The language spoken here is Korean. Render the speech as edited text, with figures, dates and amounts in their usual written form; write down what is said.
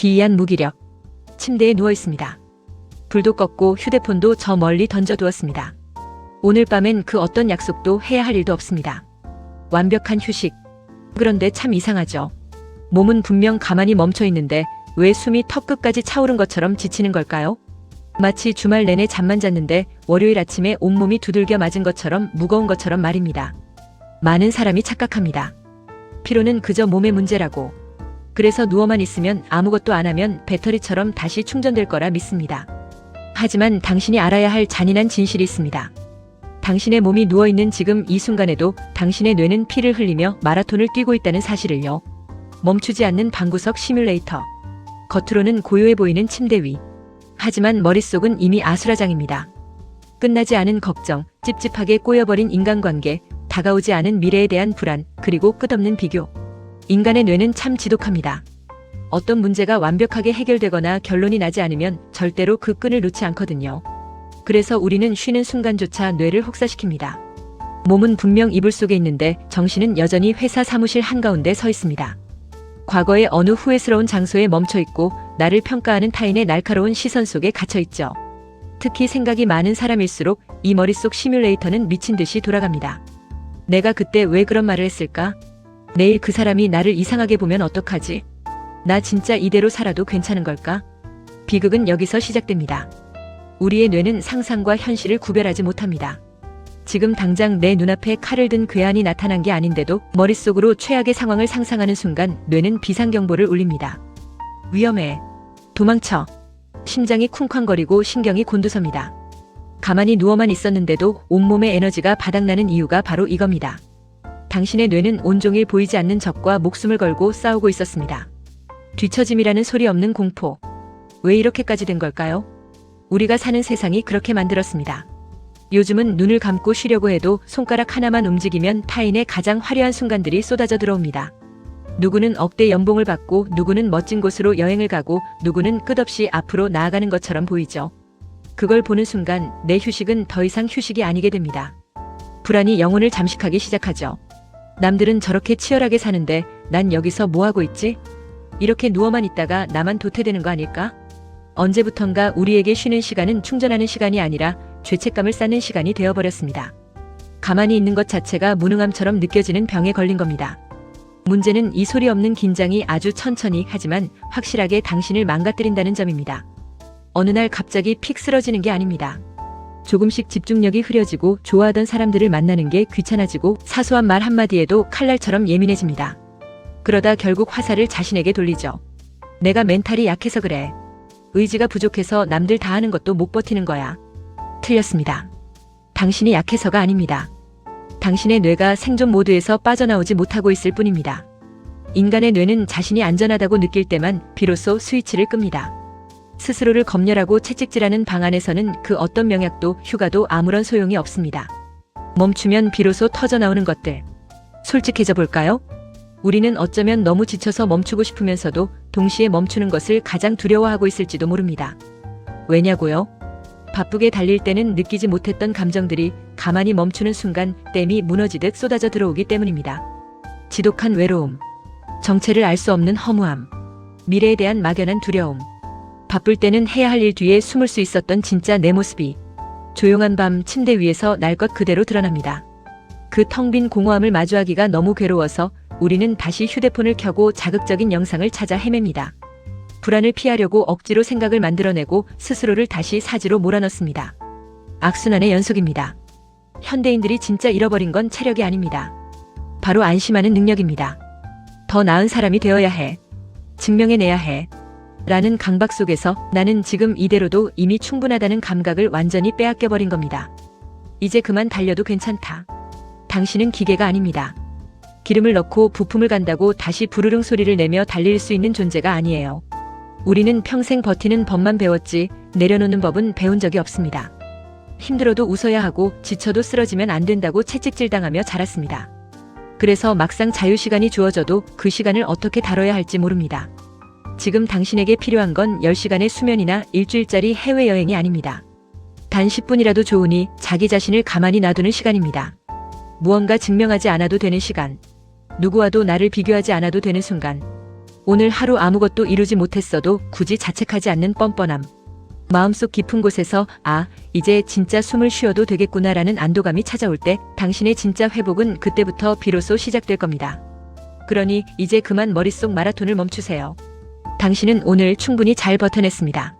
기이한 무기력. 침대에 누워 있습니다. 불도 껐고 휴대폰도 저 멀리 던져두었습니다. 오늘 밤엔 그 어떤 약속도 해야 할 일도 없습니다. 완벽한 휴식. 그런데 참 이상하죠. 몸은 분명 가만히 멈춰 있는데 왜 숨이 턱끝까지 차오른 것처럼 지치는 걸까요? 마치 주말 내내 잠만 잤는데 월요일 아침에 온몸이 두들겨 맞은 것처럼 무거운 것처럼 말입니다. 많은 사람이 착각합니다. 피로는 그저 몸의 문제라고. 그래서 누워만 있으면 아무것도 안 하면 배터리처럼 다시 충전될 거라 믿습니다. 하지만 당신이 알아야 할 잔인한 진실이 있습니다. 당신의 몸이 누워있는 지금 이 순간에도 당신의 뇌는 피를 흘리며 마라톤을 뛰고 있다는 사실을요. 멈추지 않는 방구석 시뮬레이터. 겉으로는 고요해 보이는 침대 위. 하지만 머릿속은 이미 아수라장입니다. 끝나지 않은 걱정, 찝찝하게 꼬여버린 인간관계, 다가오지 않은 미래에 대한 불안, 그리고 끝없는 비교. 인간의 뇌는 참 지독합니다. 어떤 문제가 완벽하게 해결되거나 결론이 나지 않으면 절대로 그 끈을 놓지 않거든요. 그래서 우리는 쉬는 순간조차 뇌를 혹사시킵니다. 몸은 분명 이불 속에 있는데 정신은 여전히 회사 사무실 한가운데 서 있습니다. 과거의 어느 후회스러운 장소에 멈춰 있고 나를 평가하는 타인의 날카로운 시선 속에 갇혀 있죠. 특히 생각이 많은 사람일수록 이 머릿속 시뮬레이터는 미친 듯이 돌아갑니다. 내가 그때 왜 그런 말을 했을까? 내일 그 사람이 나를 이상하게 보면 어떡하지? 나 진짜 이대로 살아도 괜찮은 걸까? 비극은 여기서 시작됩니다. 우리의 뇌는 상상과 현실을 구별하지 못합니다. 지금 당장 내 눈앞에 칼을 든 괴한이 나타난 게 아닌데도 머릿속으로 최악의 상황을 상상하는 순간 뇌는 비상경보를 울립니다. 위험해. 도망쳐. 심장이 쿵쾅거리고 신경이 곤두섭니다. 가만히 누워만 있었는데도 온몸의 에너지가 바닥나는 이유가 바로 이겁니다. 당신의 뇌는 온종일 보이지 않는 적과 목숨을 걸고 싸우고 있었습니다. 뒤처짐이라는 소리 없는 공포. 왜 이렇게까지 된 걸까요? 우리가 사는 세상이 그렇게 만들었습니다. 요즘은 눈을 감고 쉬려고 해도 손가락 하나만 움직이면 타인의 가장 화려한 순간들이 쏟아져 들어옵니다. 누구는 억대 연봉을 받고 누구는 멋진 곳으로 여행을 가고 누구는 끝없이 앞으로 나아가는 것처럼 보이죠. 그걸 보는 순간 내 휴식은 더 이상 휴식이 아니게 됩니다. 불안이 영혼을 잠식하기 시작하죠. 남들은 저렇게 치열하게 사는데 난 여기서 뭐하고 있지? 이렇게 누워만 있다가 나만 도태되는 거 아닐까? 언제부턴가 우리에게 쉬는 시간은 충전하는 시간이 아니라 죄책감을 쌓는 시간이 되어버렸습니다. 가만히 있는 것 자체가 무능함처럼 느껴지는 병에 걸린 겁니다. 문제는 이 소리 없는 긴장이 아주 천천히 하지만 확실하게 당신을 망가뜨린다는 점입니다. 어느 날 갑자기 픽 쓰러지는 게 아닙니다. 조금씩 집중력이 흐려지고 좋아하던 사람들을 만나는 게 귀찮아지고 사소한 말 한마디에도 칼날처럼 예민해집니다. 그러다 결국 화살을 자신에게 돌리죠. 내가 멘탈이 약해서 그래. 의지가 부족해서 남들 다 하는 것도 못 버티는 거야. 틀렸습니다. 당신이 약해서가 아닙니다. 당신의 뇌가 생존 모드에서 빠져나오지 못하고 있을 뿐입니다. 인간의 뇌는 자신이 안전하다고 느낄 때만 비로소 스위치를 끕니다. 스스로를 검열하고 채찍질하는 방 안에서는 그 어떤 명약도 휴가도 아무런 소용이 없습니다. 멈추면 비로소 터져나오는 것들. 솔직해져 볼까요? 우리는 어쩌면 너무 지쳐서 멈추고 싶으면서도 동시에 멈추는 것을 가장 두려워하고 있을지도 모릅니다. 왜냐고요? 바쁘게 달릴 때는 느끼지 못했던 감정들이 가만히 멈추는 순간 댐이 무너지듯 쏟아져 들어오기 때문입니다. 지독한 외로움, 정체를 알 수 없는 허무함, 미래에 대한 막연한 두려움, 바쁠 때는 해야 할 일 뒤에 숨을 수 있었던 진짜 내 모습이 조용한 밤 침대 위에서 날 것 그대로 드러납니다. 그 텅 빈 공허함을 마주하기가 너무 괴로워서 우리는 다시 휴대폰을 켜고 자극적인 영상을 찾아 헤맵니다. 불안을 피하려고 억지로 생각을 만들어내고 스스로를 다시 사지로 몰아넣습니다. 악순환의 연속입니다. 현대인들이 진짜 잃어버린 건 체력이 아닙니다. 바로 안심하는 능력입니다. 더 나은 사람이 되어야 해. 증명해내야 해. 라는 강박 속에서 나는 지금 이대로도 이미 충분하다는 감각을 완전히 빼앗겨버린 겁니다. 이제 그만 달려도 괜찮다. 당신은 기계가 아닙니다. 기름을 넣고 부품을 간다고 다시 부르릉 소리를 내며 달릴 수 있는 존재가 아니에요. 우리는 평생 버티는 법만 배웠지 내려놓는 법은 배운 적이 없습니다. 힘들어도 웃어야 하고 지쳐도 쓰러지면 안 된다고 채찍질당하며 자랐습니다. 그래서 막상 자유시간이 주어져도 그 시간을 어떻게 다뤄야 할지 모릅니다. 지금 당신에게 필요한 건 10시간의 수면이나 일주일짜리 해외여행이 아닙니다. 단 10분이라도 좋으니 자기 자신을 가만히 놔두는 시간입니다. 무언가 증명하지 않아도 되는 시간. 누구와도 나를 비교하지 않아도 되는 순간. 오늘 하루 아무것도 이루지 못했어도 굳이 자책하지 않는 뻔뻔함. 마음속 깊은 곳에서 이제 진짜 숨을 쉬어도 되겠구나라는 안도감이 찾아올 때 당신의 진짜 회복은 그때부터 비로소 시작될 겁니다. 그러니 이제 그만 머릿속 마라톤을 멈추세요. 당신은 오늘 충분히 잘 버텨냈습니다.